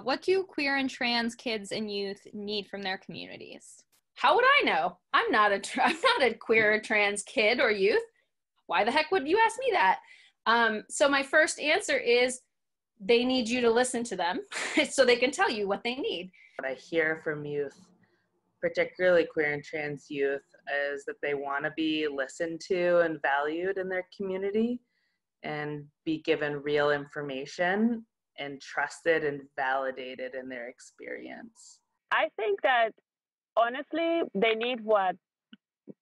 What do queer and trans kids and youth need from their communities? How would I know? I'm not a queer or trans kid or youth. Why the heck would you ask me that? So my first answer is they need you to listen to them so they can tell you what they need. What I hear from youth, particularly queer and trans youth, is that they want to be listened to and valued in their community and be given real information and trusted and validated in their experience. I think that honestly, they need what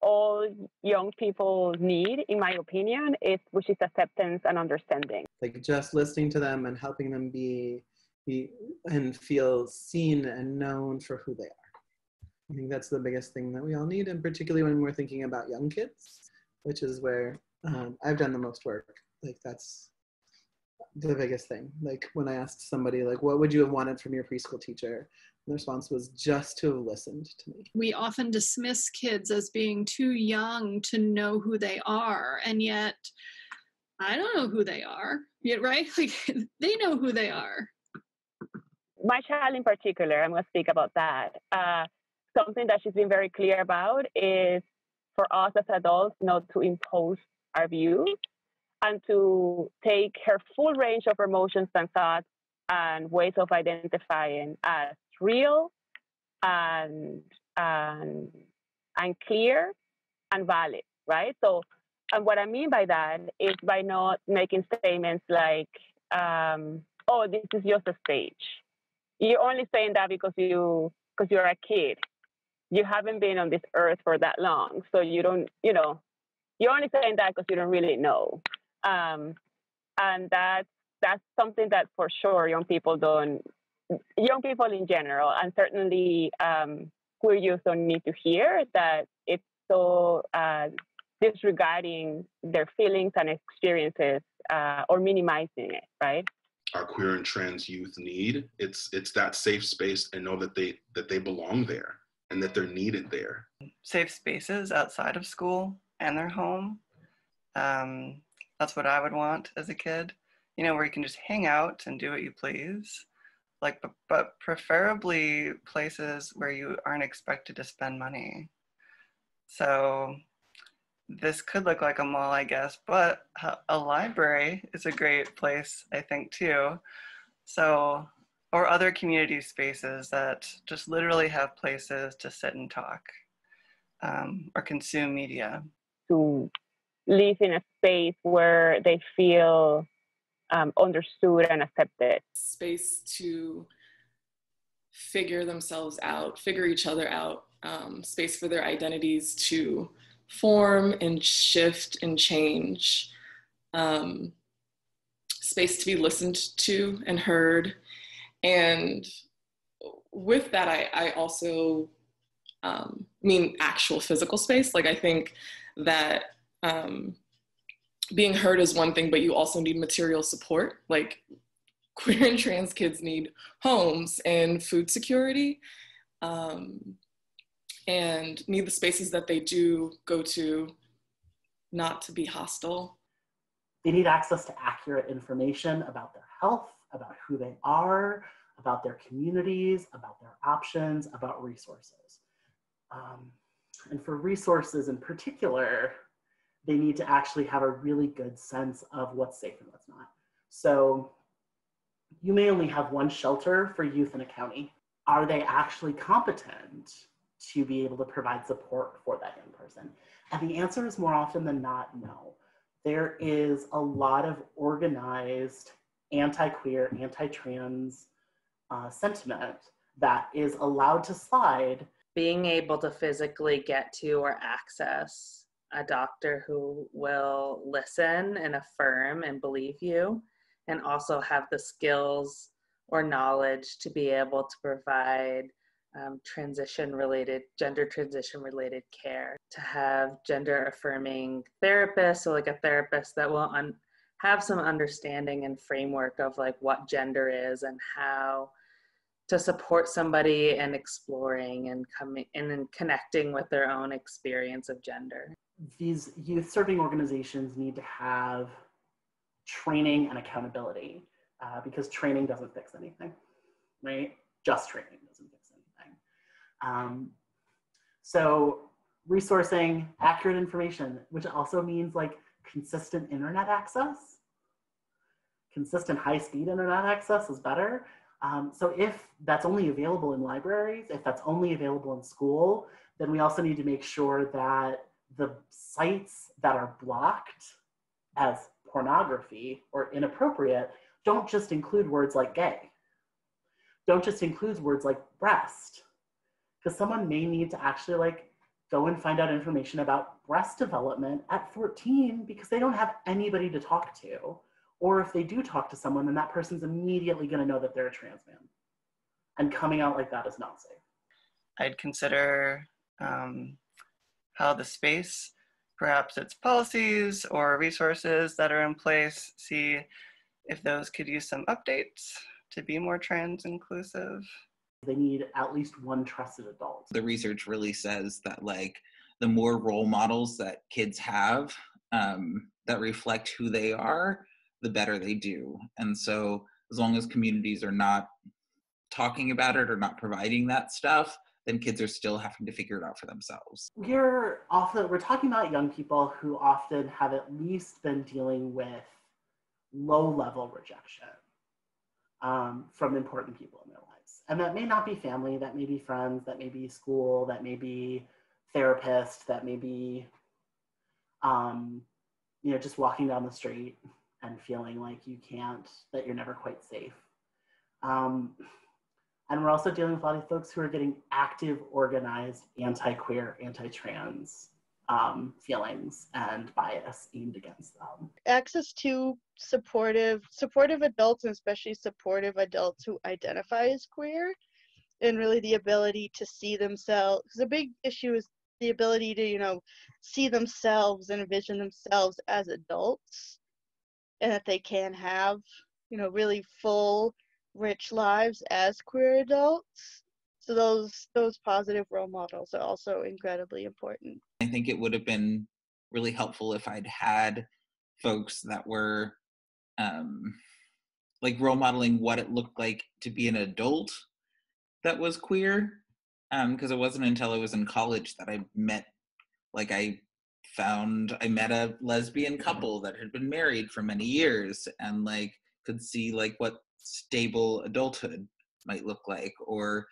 all young people need, in my opinion, which is acceptance and understanding. Like just listening to them and helping them be and feel seen and known for who they are. I think that's the biggest thing that we all need, and particularly when we're thinking about young kids, which is where I've done the most work. Like that's the biggest thing. Like when I asked somebody, like, what would you have wanted from your preschool teacher? And the response was just to have listened to me. We often dismiss kids as being too young to know who they are, and yet I don't know who they are, yet, right? Like they know who they are. My child in particular, I'm going to speak about that. Something that she's been very clear about is for us as adults not to impose our views and to take her full range of emotions and thoughts and ways of identifying as real and clear and valid, right? So, and what I mean by that is by not making statements like, oh, this is just a stage. You're only saying that because you're a kid. You haven't been on this earth for that long. So you don't, you're only saying that because you don't really know. And that's something that for sure young people in general, and certainly queer youth don't need to hear that it's so disregarding their feelings and experiences or minimizing it, right? Our queer and trans youth need, it's that safe space and know that they belong there and that they're needed there. Safe spaces outside of school and their home. That's what I would want as a kid, where you can just hang out and do what you please. Like, but preferably places where you aren't expected to spend money. So this could look like a mall, I guess, but a library is a great place, I think, too. So, or other community spaces that just literally have places to sit and talk or consume media. To live in a space where they feel understood and accepted. Space to figure themselves out, figure each other out, space for their identities to form and shift and change, space to be listened to and heard. And with that, I also mean actual physical space. Like I think that being heard is one thing, but you also need material support. Like queer and trans kids need homes and food security, and need the spaces that they do go to not to be hostile. They need access to accurate information about their health, about who they are, about their communities, about their options, about resources. And for resources in particular, they need to actually have a really good sense of what's safe and what's not. So you may only have one shelter for youth in a county. Are they actually competent to be able to provide support for that young person? And the answer is more often than not, no. There is a lot of organized anti-queer, anti-trans sentiment that is allowed to slide. Being able to physically get to or access a doctor who will listen and affirm and believe you, and also have the skills or knowledge to be able to provide gender transition related care, to have gender affirming therapists, so like a therapist that will have some understanding and framework of like what gender is and how to support somebody in exploring and coming in and connecting with their own experience of gender. These youth serving organizations need to have training and accountability because training doesn't fix anything. right? Just training doesn't fix anything. So resourcing accurate information, which also means like consistent internet access. Consistent high-speed internet access is better. So if that's only available in libraries, if that's only available in school, then we also need to make sure that the sites that are blocked as pornography or inappropriate don't just include words like gay. Don't just include words like breast, because someone may need to actually like go and find out information about breast development at 14 because they don't have anybody to talk to. Or if they do talk to someone, then that person's immediately going to know that they're a trans man. And coming out like that is not safe. I'd consider how the space, perhaps its policies or resources that are in place, see if those could use some updates to be more trans inclusive. They need at least one trusted adult. The research really says that like the more role models that kids have that reflect who they are, the better they do. And so as long as communities are not talking about it or not providing that stuff, then kids are still having to figure it out for themselves. We're talking about young people who often have at least been dealing with low-level rejection from important people in their lives. And that may not be family, that may be friends, that may be school, that may be therapist, that may be just walking down the street and feeling like that you're never quite safe. And we're also dealing with a lot of folks who are getting active, organized, anti-queer, anti-trans feelings and bias aimed against them. Access to supportive adults, and especially supportive adults who identify as queer, and really the ability to see themselves, because a big issue is the ability to, see themselves and envision themselves as adults, and that they can have, really full, rich lives as queer adults. So those positive role models are also incredibly important. I think it would have been really helpful if I'd had folks that were like role modeling what it looked like to be an adult that was queer, because it wasn't until I was in college that I met a lesbian couple that had been married for many years and like could see like what stable adulthood might look like. Or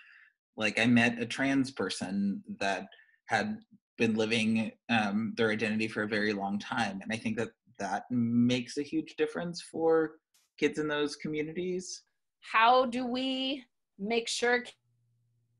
like I met a trans person that had been living their identity for a very long time. And I think that makes a huge difference for kids in those communities. How do we make sure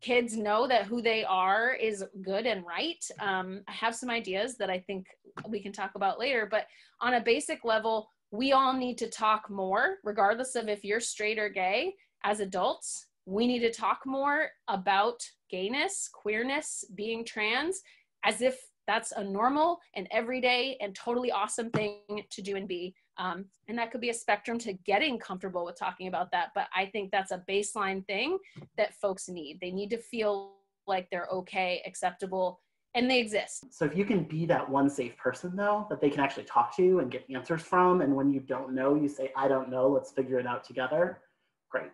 kids know that who they are is good and right? I have some ideas that I think we can talk about later, but on a basic level, we all need to talk more, regardless of if you're straight or gay. As adults, we need to talk more about gayness, queerness, being trans, as if that's a normal and everyday and totally awesome thing to do and be. And that could be a spectrum to getting comfortable with talking about that. But I think that's a baseline thing that folks need. They need to feel like they're okay, acceptable, and they exist. So if you can be that one safe person, though, that they can actually talk to and get answers from, and when you don't know, you say, I don't know, let's figure it out together, great.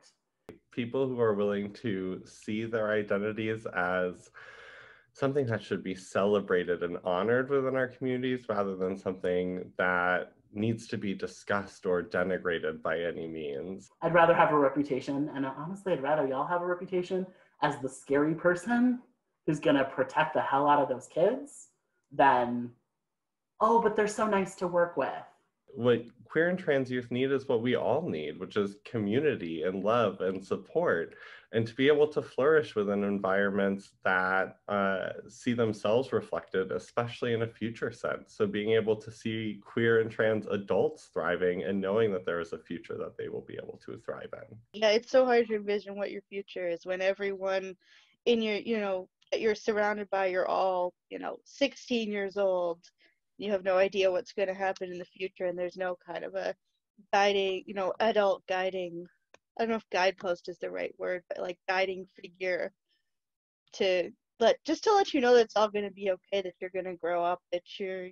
People who are willing to see their identities as something that should be celebrated and honored within our communities rather than something that needs to be discussed or denigrated by any means. I'd rather have a reputation, and honestly, I'd rather y'all have a reputation as the scary person who's gonna protect the hell out of those kids than, oh, but they're so nice to work with. What queer and trans youth need is what we all need, which is community and love and support, and to be able to flourish within environments that see themselves reflected, especially in a future sense. So being able to see queer and trans adults thriving and knowing that there is a future that they will be able to thrive in. Yeah, it's so hard to envision what your future is when everyone in your, you're surrounded by, you're all, 16 years old. You have no idea what's going to happen in the future, and there's no kind of a guiding, adult guiding, I don't know if guidepost is the right word, but like guiding figure to let you know that it's all going to be okay, that you're going to grow up, that you're,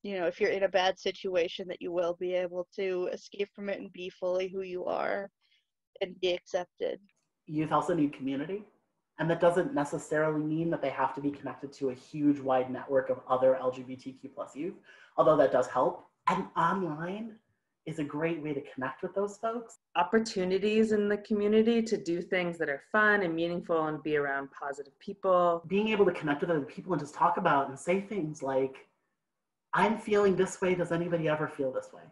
if you're in a bad situation, that you will be able to escape from it and be fully who you are and be accepted. youth also need community. And that doesn't necessarily mean that they have to be connected to a huge wide network of other LGBTQ plus youth, although that does help. And online is a great way to connect with those folks. Opportunities in the community to do things that are fun and meaningful and be around positive people. Being able to connect with other people and just talk about and say things like, I'm feeling this way, does anybody ever feel this way?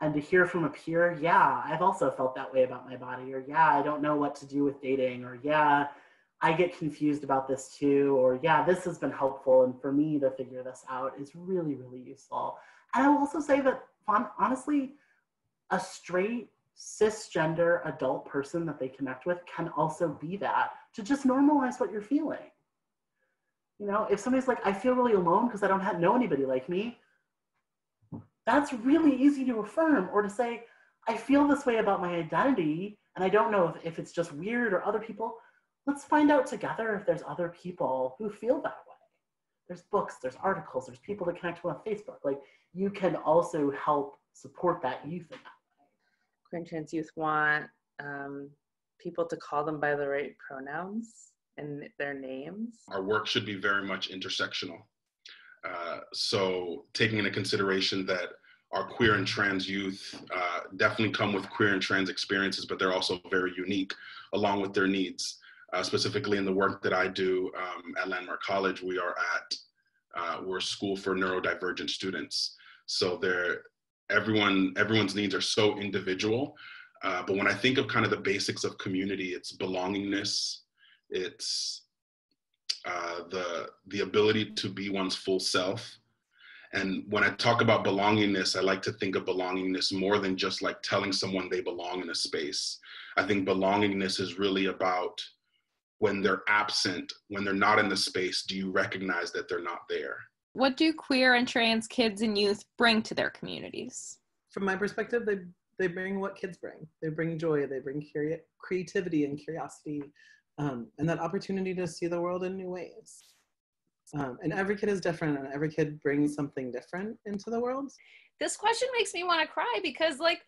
And to hear from a peer, yeah, I've also felt that way about my body, or yeah, I don't know what to do with dating, or yeah, I get confused about this too, or yeah, this has been helpful, and for me to figure this out is really, really useful. And I will also say that, honestly, a straight, cisgender adult person that they connect with can also be that, to just normalize what you're feeling. You know, if somebody's like, I feel really alone because I don't know anybody like me, that's really easy to affirm, or to say, I feel this way about my identity, and I don't know if it's just weird or other people. Let's find out together if there's other people who feel that way. There's books, there's articles, there's people to connect with on Facebook. Like, you can also help support that youth in that way. Queer and trans youth want people to call them by the right pronouns and their names. Our work should be very much intersectional. So taking into consideration that our queer and trans youth definitely come with queer and trans experiences, but they're also very unique along with their needs. Specifically in the work that I do at Landmark College, we're a school for neurodivergent students. So everyone's needs are so individual. But when I think of kind of the basics of community, it's belongingness, it's the ability to be one's full self. And when I talk about belongingness, I like to think of belongingness more than just like telling someone they belong in a space. I think belongingness is really about when they're absent, when they're not in the space, do you recognize that they're not there? What do queer and trans kids and youth bring to their communities? From my perspective, they bring what kids bring. They bring joy, they bring creativity and curiosity, and that opportunity to see the world in new ways. And every kid is different, and every kid brings something different into the world. This question makes me want to cry because, like,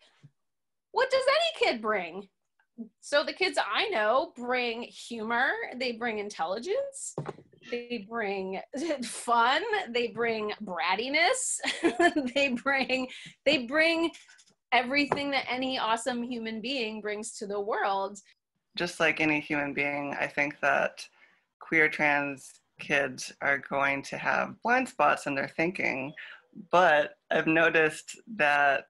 what does any kid bring? So the kids I know bring humor, they bring intelligence, they bring fun, they bring brattiness, they bring everything that any awesome human being brings to the world. Just like any human being, I think that queer trans kids are going to have blind spots in their thinking, but I've noticed that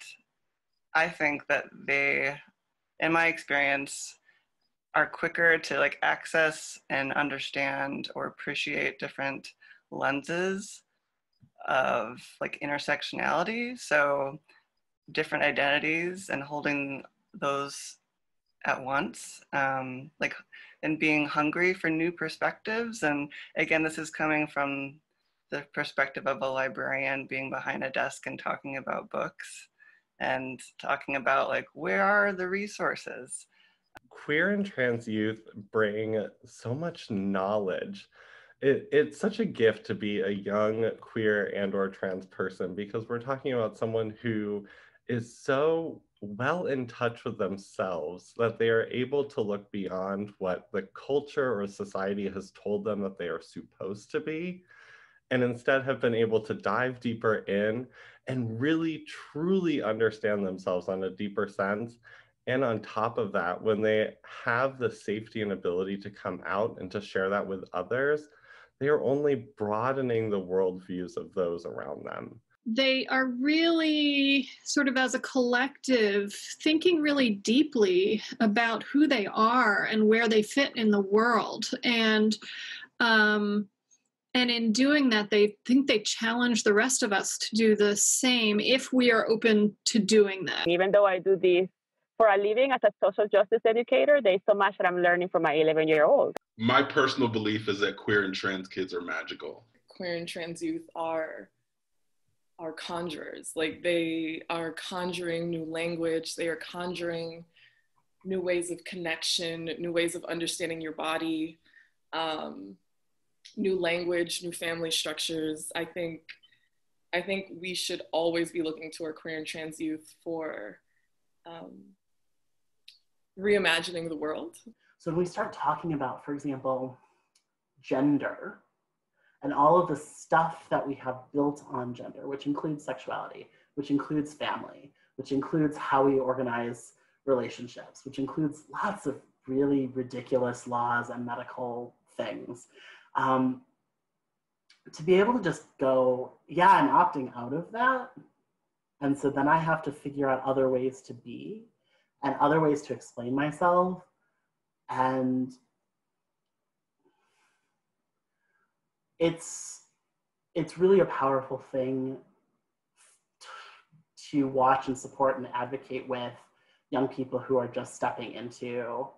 I think that they, in my experience, are quicker to like access and understand or appreciate different lenses of like intersectionality. So different identities and holding those at once, like, and being hungry for new perspectives. And again, this is coming from the perspective of a librarian being behind a desk and talking about books and talking about like, where are the resources? Queer and trans youth bring so much knowledge. It's such a gift to be a young queer and or trans person, because we're talking about someone who is so well in touch with themselves that they are able to look beyond what the culture or society has told them that they are supposed to be, and instead have been able to dive deeper in and really truly understand themselves on a deeper sense. And on top of that, when they have the safety and ability to come out and to share that with others, they are only broadening the worldviews of those around them. They are really sort of as a collective thinking really deeply about who they are and where they fit in the world. And in doing that, they think they challenge the rest of us to do the same if we are open to doing that. Even though I do this for a living as a social justice educator, there's so much that I'm learning from my 11-year-old. My personal belief is that queer and trans kids are magical. Queer and trans youth are conjurers. Like, they are conjuring new language, they are conjuring new ways of connection, new ways of understanding your body, new language, new family structures. I think we should always be looking to our queer and trans youth for reimagining the world. So when we start talking about, for example, gender and all of the stuff that we have built on gender, which includes sexuality, which includes family, which includes how we organize relationships, which includes lots of really ridiculous laws and medical things. To be able to just go, yeah, I'm opting out of that. And so then I have to figure out other ways to be and other ways to explain myself. And it's really a powerful thing to watch and support and advocate with young people who are just stepping into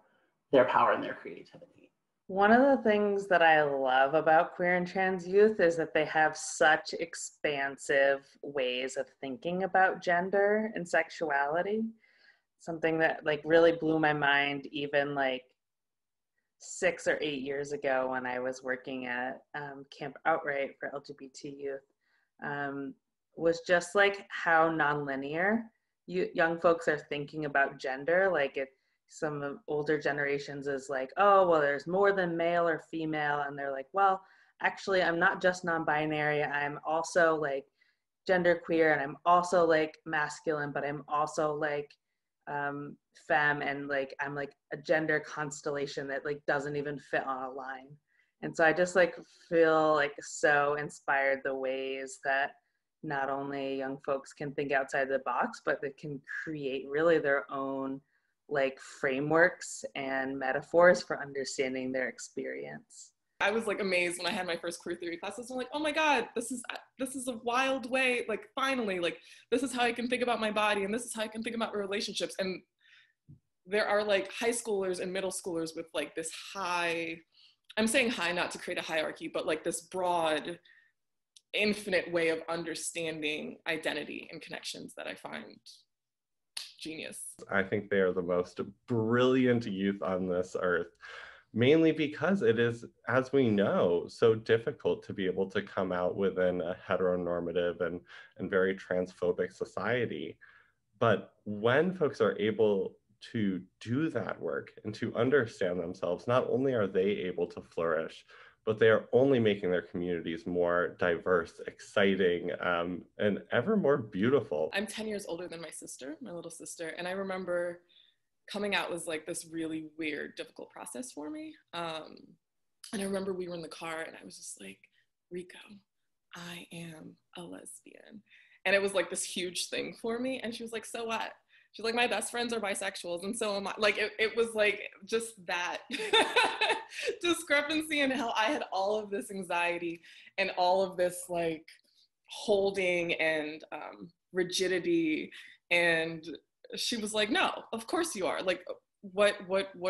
their power and their creativity. One of the things that I love about queer and trans youth is that they have such expansive ways of thinking about gender and sexuality. Something that like really blew my mind even like 6 or 8 years ago when I was working at Camp Outright for LGBT youth, was just like how nonlinear young folks are thinking about gender. Like some of older generations is like, oh, well, there's more than male or female. And they're like, well, actually, I'm not just non-binary. I'm also like genderqueer, and I'm also like masculine, but I'm also like femme, and like I'm like a gender constellation that like doesn't even fit on a line. And so I just like feel like so inspired the ways that not only young folks can think outside the box, but they can create really their own like frameworks and metaphors for understanding their experience. I was like amazed when I had my first queer theory classes. I'm like, oh my God, this is a wild way, like finally, like this is how I can think about my body, and this is how I can think about relationships. And there are like high schoolers and middle schoolers with like this high, I'm saying high not to create a hierarchy, but like this broad, infinite way of understanding identity and connections that I find genius. I think they are the most brilliant youth on this earth, mainly because it is, as we know, so difficult to be able to come out within a heteronormative and very transphobic society. But when folks are able to do that work and to understand themselves, not only are they able to flourish, but they are only making their communities more diverse, exciting, and ever more beautiful. I'm 10 years older than my sister, my little sister, and I remember coming out was like this really weird, difficult process for me. And I remember we were in the car and I was just like, Rico, I am a lesbian. And it was like this huge thing for me. And she was like, so what? She's like, my best friends are bisexuals and so am I. Like, it was like just that discrepancy in how I had all of this anxiety and all of this like holding and rigidity. And she was like, no, of course you are. Like, what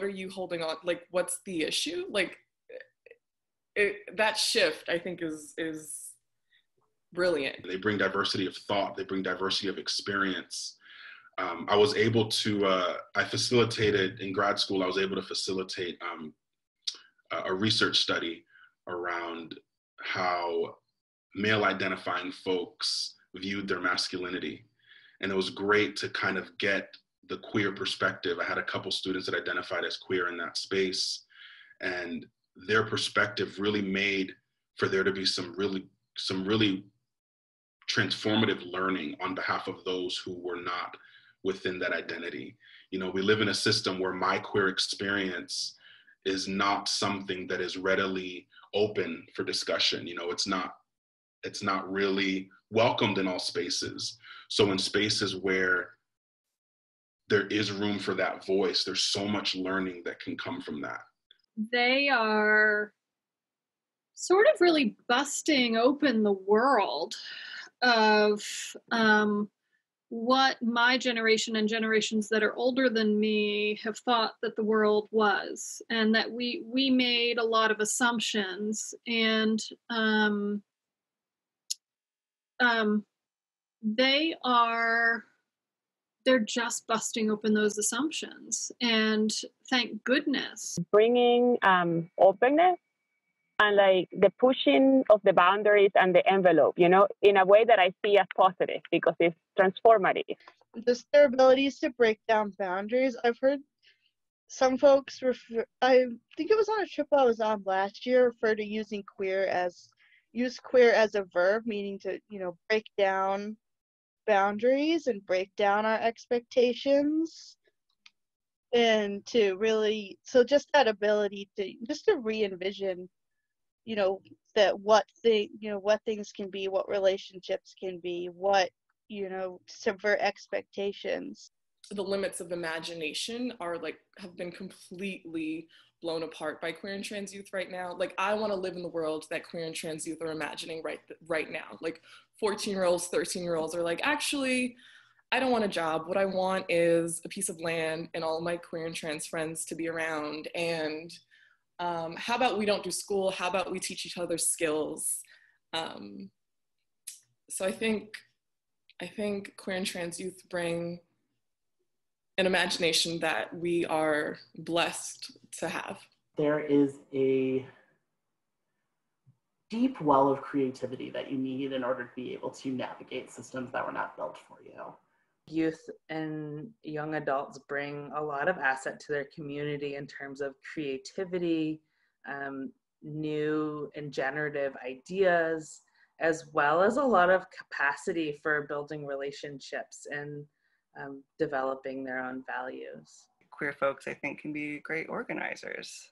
are you holding on? Like, what's the issue? Like, that shift, I think, is brilliant. They bring diversity of thought. They bring diversity of experience. I was able to, I facilitated in grad school, I was able to facilitate a research study around how male identifying folks viewed their masculinity. And it was great to kind of get the queer perspective. I had a couple students that identified as queer in that space, and their perspective really made for there to be some really transformative learning on behalf of those who were not within that identity. You know, we live in a system where my queer experience is not something that is readily open for discussion. You know, it's not really welcomed in all spaces. So in spaces where there is room for that voice, there's so much learning that can come from that. They are sort of really busting open the world of what my generation and generations that are older than me have thought that the world was, and that we made a lot of assumptions, and they're just busting open those assumptions, and thank goodness. Bringing openness and like the pushing of the boundaries and the envelope, you know, in a way that I see as positive because it's transformative. Just their abilities to break down boundaries. I've heard some folks refer, I think it was on a trip I was on last year, refer to using use queer as a verb, meaning to, break down boundaries and break down our expectations, and to really, so just that ability to re-envision, that what things can be, what relationships can be, what, subvert expectations. The limits of imagination have been completely blown apart by queer and trans youth right now. Like, I want to live in the world that queer and trans youth are imagining right now. Like, 14-year-olds, 13-year-olds are like, actually, I don't want a job. What I want is a piece of land and all my queer and trans friends to be around. And how about we don't do school? How about we teach each other skills? So I think queer and trans youth bring an imagination that we are blessed to have. There is a deep well of creativity that you need in order to be able to navigate systems that were not built for you. Youth and young adults bring a lot of asset to their community in terms of creativity, new and generative ideas, as well as a lot of capacity for building relationships and developing their own values. Queer folks, I think, can be great organizers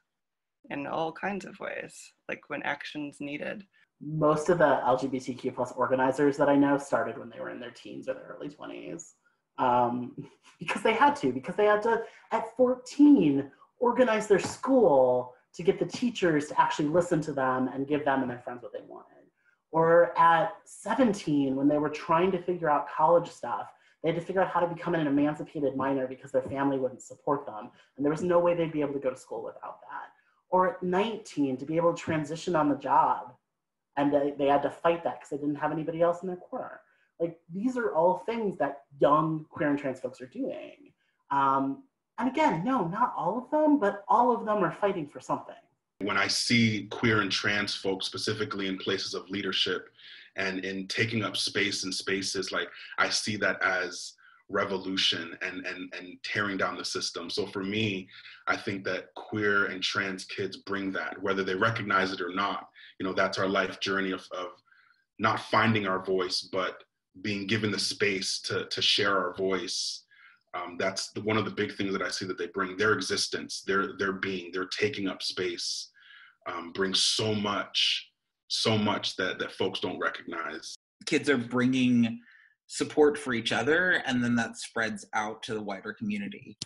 in all kinds of ways, like when action's needed. Most of the LGBTQ plus organizers that I know started when they were in their teens or their early 20s. Because they had to, at 14, organize their school to get the teachers to actually listen to them and give them and their friends what they wanted. Or at 17, when they were trying to figure out college stuff, they had to figure out how to become an emancipated minor because their family wouldn't support them. And there was no way they'd be able to go to school without that. Or at 19, to be able to transition on the job. And they had to fight that because they didn't have anybody else in their corner. Like, these are all things that young queer and trans folks are doing. And again, no, not all of them, but all of them are fighting for something. When I see queer and trans folks specifically in places of leadership and in taking up space in spaces, like, I see that as revolution and tearing down the system. So for me, I think that queer and trans kids bring that, whether they recognize it or not. That's our life journey of not finding our voice, but being given the space to share our voice. That's one of the big things that I see that they bring. Their existence, their being, their taking up space brings so much that folks don't recognize. Kids are bringing support for each other, and then that spreads out to the wider community.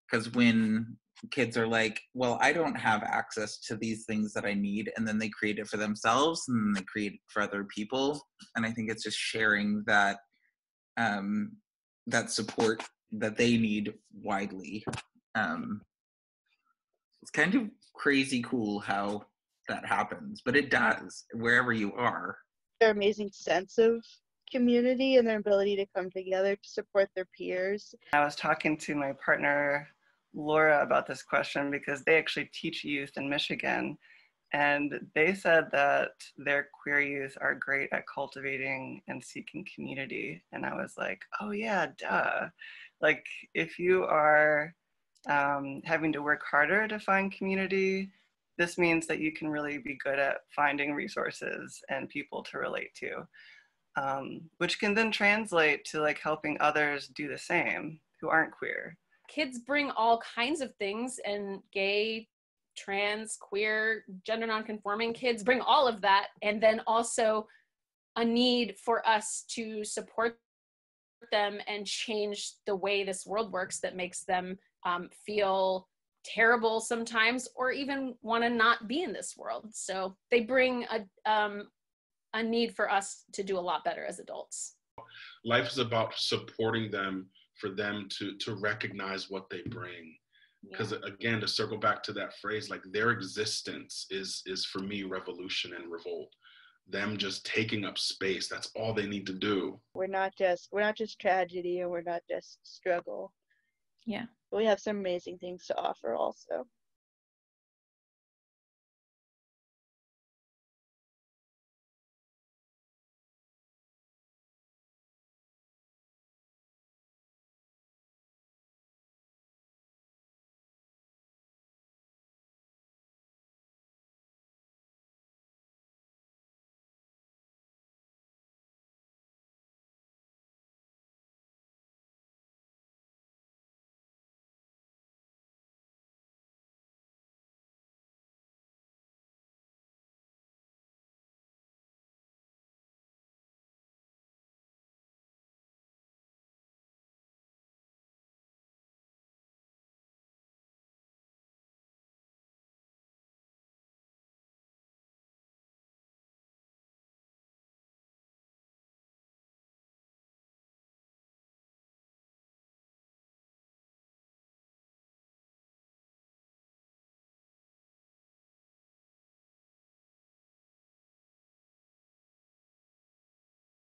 Because when kids are like, well, I don't have access to these things that I need, and then they create it for themselves, and then they create it for other people. And I think it's just sharing that that support that they need widely. It's kind of crazy cool how that happens, but it does wherever you are. Their amazing sense of community and their ability to come together to support their peers. I was talking to my partner, Laura, about this question because they actually teach youth in Michigan. And they said that their queer youth are great at cultivating and seeking community. And I was like, oh yeah, duh. Like, if you are having to work harder to find community, this means that you can really be good at finding resources and people to relate to, which can then translate to like helping others do the same who aren't queer. Kids bring all kinds of things, and gay, trans, queer, gender nonconforming kids bring all of that, and then also a need for us to support them and change the way this world works that makes them feel terrible sometimes, or even want to not be in this world. So they bring a need for us to do a lot better as adults. Life is about supporting them, for them to recognize what they bring. Because again, to circle back to that phrase, like, their existence is for me revolution and revolt. Them just taking up space, that's all they need to do. We're not just tragedy, and we're not just struggle. Yeah. We have some amazing things to offer also.